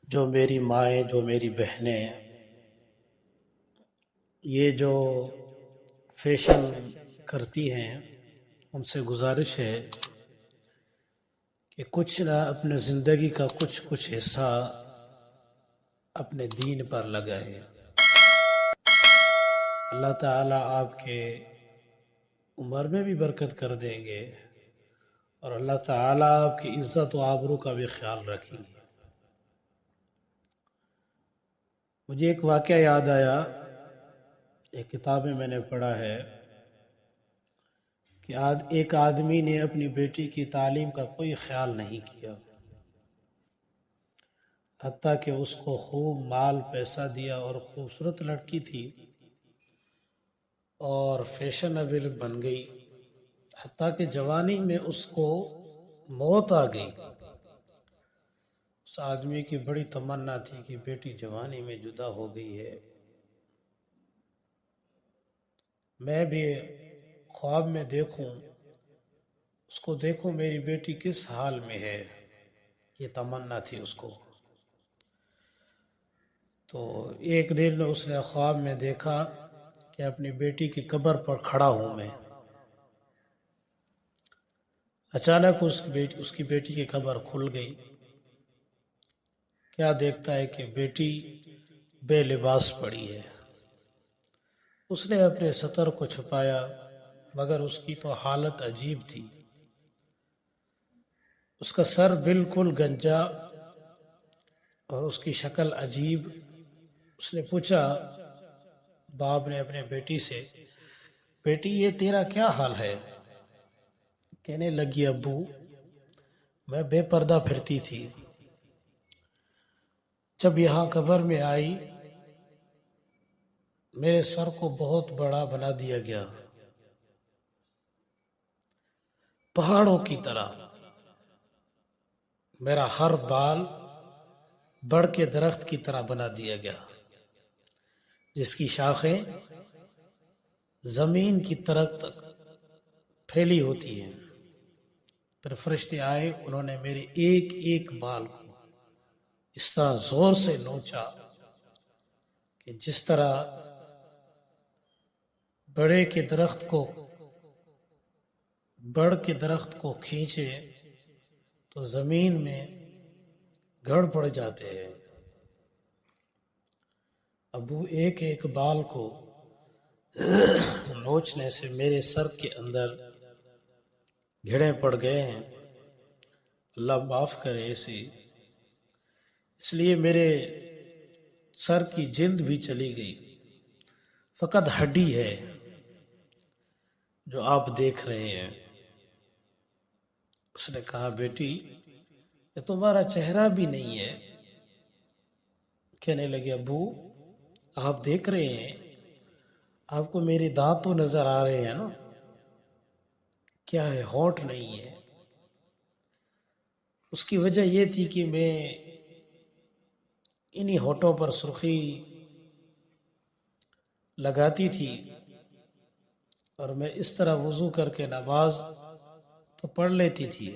جو میری مائیں، جو میری بہنیں، یہ جو فیشن کرتی ہیں، ان سے گزارش ہے کہ کچھ نہ اپنے زندگی کا کچھ حصہ اپنے دین پر لگائیں۔ اللہ تعالیٰ آپ کے عمر میں بھی برکت کر دیں گے اور اللہ تعالیٰ آپ کی عزت و آبرو کا بھی خیال رکھیں گے۔ مجھے ایک واقعہ یاد آیا، ایک کتاب میں نے پڑھا ہے کہ ایک آدمی نے اپنی بیٹی کی تعلیم کا کوئی خیال نہیں کیا، حتیٰ کہ اس کو خوب مال پیسہ دیا، اور خوبصورت لڑکی تھی اور فیشنیبل بن گئی، حتیٰ کہ جوانی میں اس کو موت آ گئی۔ اس آدمی کی بڑی تمنا تھی کہ بیٹی جوانی میں جدا ہو گئی ہے، میں بھی خواب میں دیکھوں، اس کو دیکھوں میری بیٹی کس حال میں ہے، یہ تمنا تھی اس کو۔ تو ایک دن میں اس نے خواب میں دیکھا کہ اپنی بیٹی کی قبر پر کھڑا ہوں میں۔ اچانک اس کی بیٹی کی قبر کھل گئی۔ کیا دیکھتا ہے کہ بیٹی بے لباس پڑی ہے۔ اس نے اپنے ستر کو چھپایا، مگر اس کی تو حالت عجیب تھی۔ اس کا سر بالکل گنجا اور اس کی شکل عجیب۔ اس نے پوچھا، باپ نے اپنے بیٹی سے، بیٹی یہ تیرا کیا حال ہے؟ کہنے لگی، ابو میں بے پردہ پھرتی تھی، جب یہاں قبر میں آئی میرے سر کو بہت بڑا بنا دیا گیا، پہاڑوں کی طرح۔ میرا ہر بال بڑھ کے درخت کی طرح بنا دیا گیا، جس کی شاخیں زمین کی طرف تک پھیلی ہوتی ہیں۔ پھر فرشتے آئے، انہوں نے میرے ایک ایک بال کو اس طرح زور سے نوچا کہ جس طرح بڑھ کے درخت کو کھینچے تو زمین میں گڑ پڑ جاتے ہیں۔ ابو ایک ایک بال کو نوچنے سے میرے سر کے اندر گھڑیں پڑ گئے ہیں، اللہ معاف کرے اسے۔ اس لیے میرے سر کی جلد بھی چلی گئی، فقط ہڈی ہے جو آپ دیکھ رہے ہیں۔ اس نے کہا، بیٹی یہ تمہارا چہرہ بھی نہیں ہے۔ کہنے لگے، ابو آپ دیکھ رہے ہیں، آپ کو میرے دانت تو نظر آ رہے ہیں نا، کیا ہے، ہونٹ نہیں ہے۔ اس کی وجہ یہ تھی کہ میں انہی ہونٹوں پر سرخی لگاتی تھی، اور میں اس طرح وضو کر کے نماز تو پڑھ لیتی تھی۔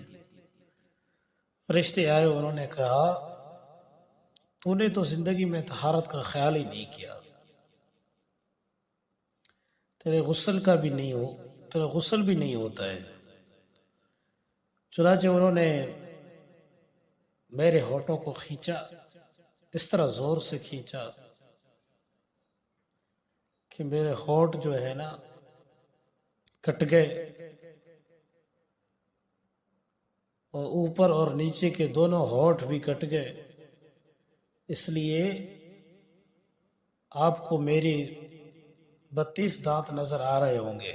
فرشتے آئے، انہوں نے کہا، تو نے تو زندگی میں طہارت کا خیال ہی نہیں کیا، تیرے غسل بھی نہیں ہوتا ہے۔ چنانچہ انہوں نے میرے ہونٹوں کو کھینچا، اس طرح زور سے کھینچا کہ میرے ہونٹ جو ہے نا کٹ گئے، اور اوپر اور نیچے کے دونوں ہونٹ بھی کٹ گئے۔ اس لیے آپ کو میری 32 دانت نظر آ رہے ہوں گے،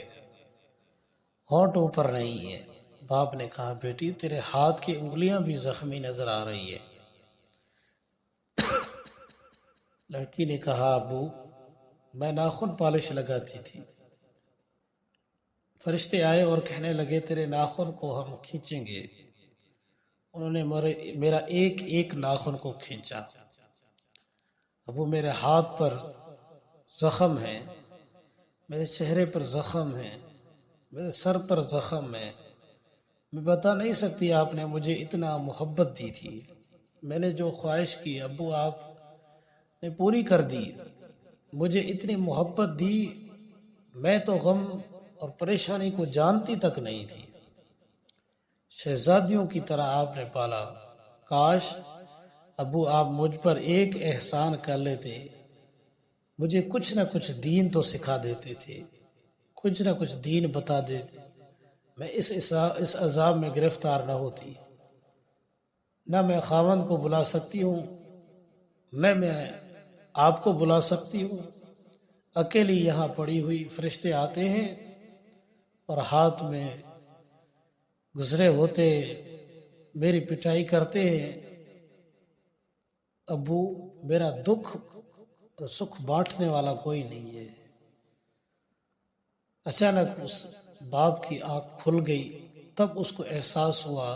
ہونٹ اوپر نہیں ہے۔ باپ نے کہا، بیٹی تیرے ہاتھ کی انگلیاں بھی زخمی نظر آ رہی ہے۔ لڑکی نے کہا، ابو میں ناخن پالش لگاتی تھی۔ فرشتے آئے اور کہنے لگے، تیرے ناخن کو ہم کھینچیں گے۔ انہوں نے میرا ایک ایک ناخن کو کھینچا۔ ابو میرے ہاتھ پر زخم ہے، میرے چہرے پر زخم ہے، میرے سر پر زخم ہے، میں بتا نہیں سکتی آپ نے مجھے اتنا محبت دی تھی، میں نے جو خواہش کی ابو آپ نے پوری کر دی، مجھے اتنی محبت دی، میں تو غم اور پریشانی کو جانتی تک نہیں تھی، شہزادیوں کی طرح آپ نے پالا، کاش ابو آپ مجھ پر ایک احسان کر لیتے، مجھے کچھ نہ کچھ دین تو سکھا دیتے تھے، کچھ نہ کچھ دین بتا دیتے، میں اس عذاب میں گرفتار نہ ہوتی، نہ میں خاوند کو بلا سکتی ہوں، نہ میں آپ کو بلا سکتی ہوں، اکیلی یہاں پڑی ہوئی، فرشتے آتے ہیں اور ہاتھ میں گزرے ہوتے میری پٹائی کرتے ہیں، ابو میرا دکھ اور سکھ بانٹنے والا کوئی نہیں ہے۔ اچانک اس باپ کی آنکھ کھل گئی، تب اس کو احساس ہوا،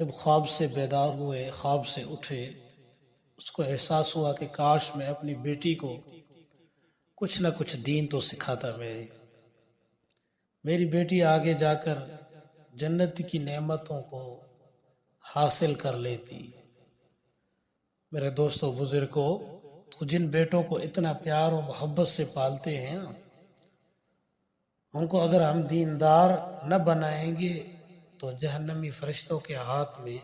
جب خواب سے بیدار ہوئے، خواب سے اٹھے، اس کو احساس ہوا کہ کاش میں اپنی بیٹی کو کچھ نہ کچھ دین تو سکھاتا، میری بیٹی آگے جا کر جنت کی نعمتوں کو حاصل کر لیتی۔ میرے دوستو بزرگوں، تو جن بیٹوں کو اتنا پیار و محبت سے پالتے ہیں نا، ان کو اگر ہم دیندار نہ بنائیں گے تو جہنمی فرشتوں کے ہاتھ میں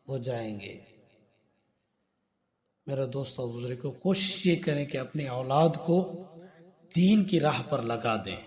ہو جائیں گے۔ میرے دوستو بزرگوں، کوشش یہ کریں کہ اپنی اولاد کو دین کی راہ پر لگا دیں۔